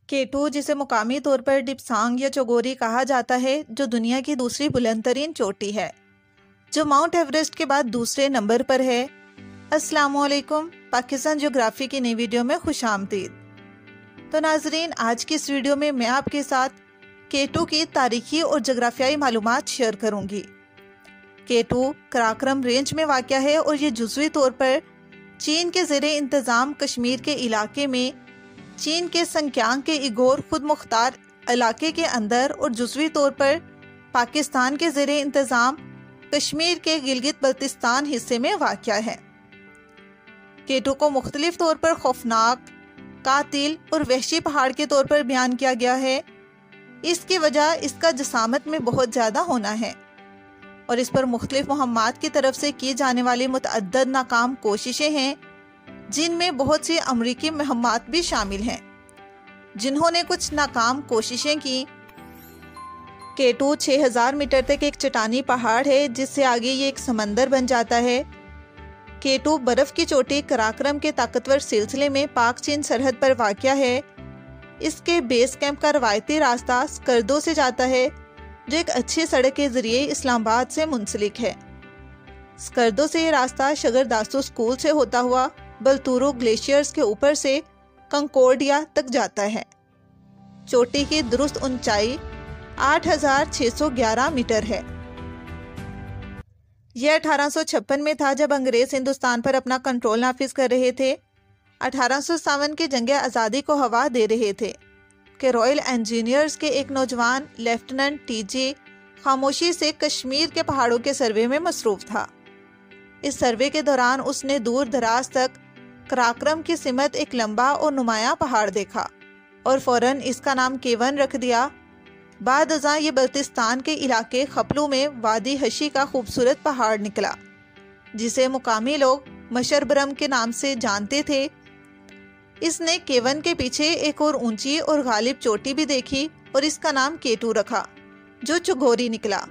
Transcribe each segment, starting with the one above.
K2 जिसे मुकामी तौर पर डिप्सांग या चोगोरी कहा जाता है, जो दुनिया की दूसरी बुलंद तरीन चोटी है, जो माउंट एवरेस्ट के बाद दूसरे नंबर पर है। अस्सलामुअलैकुम, पाकिस्तान ज्योग्राफी की नई वीडियो में खुशामदीद। तो नाजरीन, आज की इस वीडियो में मैं आपके साथ K2 की तारीखी और जग्राफियाई मालूमात शेयर करूंगी। K2 कराक्रम रेंज में वाक़या है और ये जुज़वी तौर पर चीन के ज़ेरे इंतज़ाम कश्मीर के इलाके में, चीन के संक्यांग के इगोर खुद मुख्तार इलाके के अंदर और जुज़वी तौर पर पाकिस्तान के ज़ेरे इंतज़ाम कश्मीर के गिलगित बल्तिस्तान हिस्से में वाक़या है। K2 को मुख्तलिफ तौर पर खौफनाक, कातिल और वहशी पहाड़ के तौर पर बयान किया गया है। इसकी वजह इसका जसामत में बहुत ज़्यादा होना है और इस पर मुख्तलिफ मुहम्मात की तरफ से की जाने वाली मुतअद्दद नाकाम कोशिशें हैं, जिनमें बहुत सी अमरीकी मुहम्मात भी शामिल हैं, जिन्होंने कुछ नाकाम कोशिशें की। K2 6000 मीटर तक एक चट्टानी पहाड़ है, जिससे आगे ये एक समंदर बन जाता है। K2 बर्फ़ की चोटी कराक्रम के ताकतवर सिलसिले में पाक चीन सरहद पर वाक़या है। इसके बेस कैंप का रवायती रास्ता स्कर्दो से जाता है, जो एक अच्छी सड़क के ज़रिए इस्लामाबाद से मुंसलिक है। स्कर्दो से ये रास्ता शगरदासू स्कूल से होता हुआ बलतूरो ग्लेशियर्स के ऊपर से कंकोर्डिया तक जाता है। चोटी की दुरुस्त ऊंचाई 8611 मीटर है। यह 1856 में था, जब अंग्रेज हिंदुस्तान पर अपना कंट्रोल नाफिज कर रहे थे। 1857 की जंग आज़ादी को हवा दे रहे थे कि रॉयल इंजीनियर्स के एक नौजवान लेफ्टिनेंट TJ खामोशी से कश्मीर के पहाड़ों के सर्वे में मसरूफ था। इस सर्वे के दौरान उसने दूर दराज तक कराक्रम की सिमत एक लंबा और नुमायां पहाड़ देखा और फौरन इसका नाम K1 रख दिया। बाद अज़ां ये बल्तिस्तान के इलाके खपलू में वादी हशी का खूबसूरत पहाड़ निकला, जिसे मुकामी लोग मशरबरम के नाम से जानते थे। इसने K1 के पीछे एक और ऊंची और गालिब चोटी भी देखी और इसका नाम K2 रखा, जो चोगोरी निकला।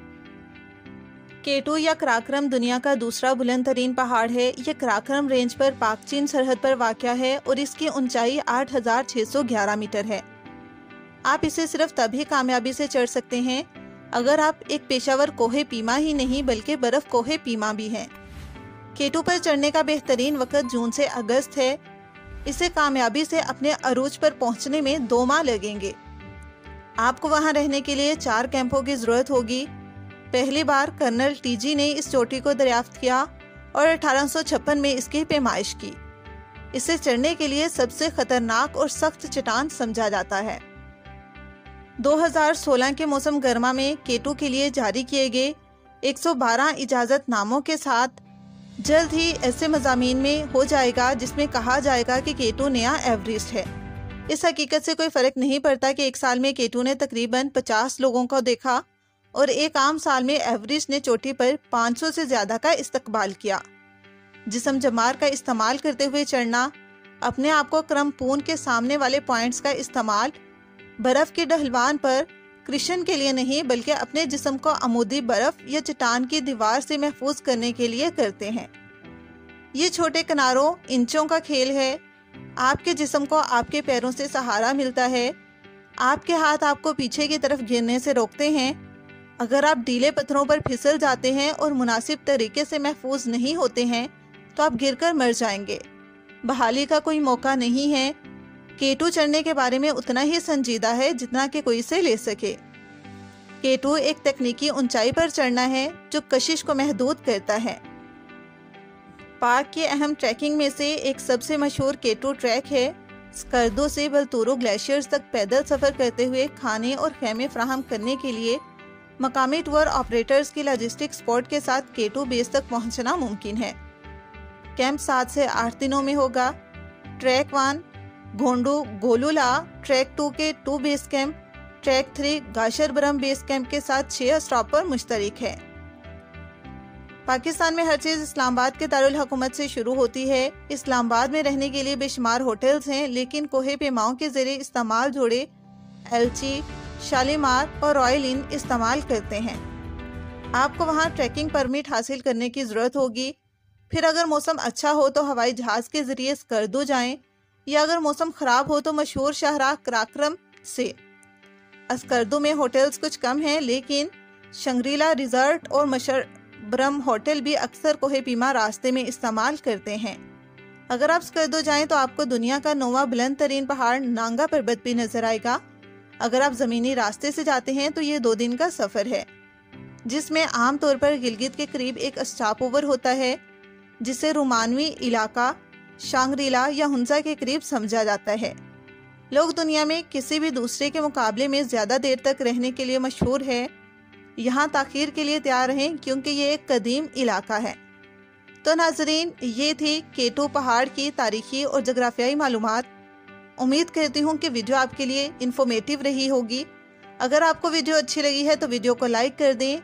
K2 या कराक्रम दुनिया का दूसरा बुलंद तरीन पहाड़ है। यह कराक्रम रेंज पर पाक चीन सरहद पर वाक़या है और इसकी ऊंचाई 8611 मीटर है। आप इसे सिर्फ तभी कामयाबी से चढ़ सकते हैं अगर आप एक पेशावर कोहे पीमा ही नहीं बल्कि बर्फ़ कोहे पीमा भी हैं। K2 पर चढ़ने का बेहतरीन वक़्त जून से अगस्त है। इसे कामयाबी से अपने अरूज पर पहुंचने में 2 माह लगेंगे। आपको वहां रहने के लिए 4 कैंपों की ज़रूरत होगी। पहली बार कर्नल TG ने इस चोटी को दरियाफ्त किया और 1856 में इसकी पैमाइश की। इसे चढ़ने के लिए सबसे खतरनाक और सख्त चट्टान समझा जाता है। 2016 के मौसम गर्मा में K2 के लिए जारी किए गए 112 इजाज़तनामों के साथ जल्द ही ऐसे मज़ामीन में हो जाएगा जिसमें कहा जाएगा कि K2 नया एवरेस्ट है। इस हकीकत से कोई फ़र्क नहीं पड़ता कि एक साल में K2 ने तकरीबन 50 लोगों को देखा और एक आम साल में एवरेस्ट ने चोटी पर 500 से ज़्यादा का इस्तकबाल किया। जिस्म जमार का इस्तेमाल करते हुए चढ़ना, अपने आप को क्रमपून के सामने वाले पॉइंट्स का इस्तेमाल बर्फ़ के ढलवान पर कृष्ण के लिए नहीं बल्कि अपने जिस्म को अमूदी बर्फ़ या चट्टान की दीवार से महफूज करने के लिए करते हैं। ये छोटे किनारों इंचों का खेल है। आपके जिस्म को आपके पैरों से सहारा मिलता है। आपके हाथ आपको पीछे की तरफ गिरने से रोकते हैं। अगर आप ढीले पत्थरों पर फिसल जाते हैं और मुनासिब तरीके से महफूज नहीं होते हैं तो आप गिरकर मर जाएंगे। बहाली का कोई मौका नहीं है। K2 चढ़ने के बारे में उतना ही संजीदा है जितना कि कोई इसे ले सके। K2 एक तकनीकी ऊंचाई पर चढ़ना है जो कशिश को महदूद करता है। पाक की अहम ट्रैकिंग में से एक सबसे मशहूर K2 ट्रैक है। स्कर्दो से बलतूरो ग्लेशियर्स तक पैदल सफ़र करते हुए खाने और खेमे फ्राहम करने के लिए मकामी टूर ऑपरेटर्स की लॉजिस्टिक सपोर्ट के साथ K2 बेस तक पहुंचना मुमकिन है। कैंप 7 से 8 दिनों में होगा। ट्रैक 1 घोंडू गोलूला, ट्रैक 2 के 2 base camp, track 3 Gasherbrum base camp के साथ 6 स्टॉप पर मुश्तरिक है। पाकिस्तान में हर चीज़ इस्लामाबाद के दारुल हुकूमत से शुरू होती है। इस्लामाबाद में रहने के लिए बेशुमार होटल्स हैं, लेकिन कोहे पेमाओं के ज़रिए इस्तेमाल जोड़े एल्ची, शालीमार और रॉयल इन इस्तेमाल करते हैं। आपको वहां ट्रैकिंग परमिट हासिल करने की ज़रूरत होगी। फिर अगर मौसम अच्छा हो तो हवाई जहाज़ के ज़रिए स्कर्दो जाएं, या अगर मौसम ख़राब हो तो मशहूर शाहराह कराक्रम سے۔ اسکردو میں ہوٹلز کچھ کم ہیں، لیکن شنگریلا ریزارٹ اور مشربرم ہوٹل بھی اکثر کوہ پیما راستے میں استعمال کرتے ہیں۔ اگر آپ اسکردو جائیں تو آپ کو دنیا کا 9واں بلند ترین پہاڑ نانگا پربت بھی نظر آئے گا۔ اگر آپ زمینی راستے سے جاتے ہیں تو یہ 2 دن کا سفر ہے، جس میں عام طور پر گلگت کے قریب ایک اسٹاپ اوور ہوتا ہے، جسے رومانوی علاقہ شانگریلا یا ہنزا کے قریب سمجھا جاتا ہے۔ لوگ دنیا میں کسی بھی دوسرے کے مقابلے میں زیادہ دیر تک رہنے کے لیے مشہور ہے۔ یہاں تاخیر کے لیے تیار رہیں کیونکہ یہ ایک قدیم علاقہ ہے۔ تو ناظرین، یہ تھی کیٹو پہاڑ کی تاریخی اور جغرافیائی معلومات۔ امید کرتی ہوں کہ ویڈیو آپ کے لیے انفارمیٹیو رہی ہوگی۔ اگر آپ کو ویڈیو اچھی لگی ہے تو ویڈیو کو لائک کر دیں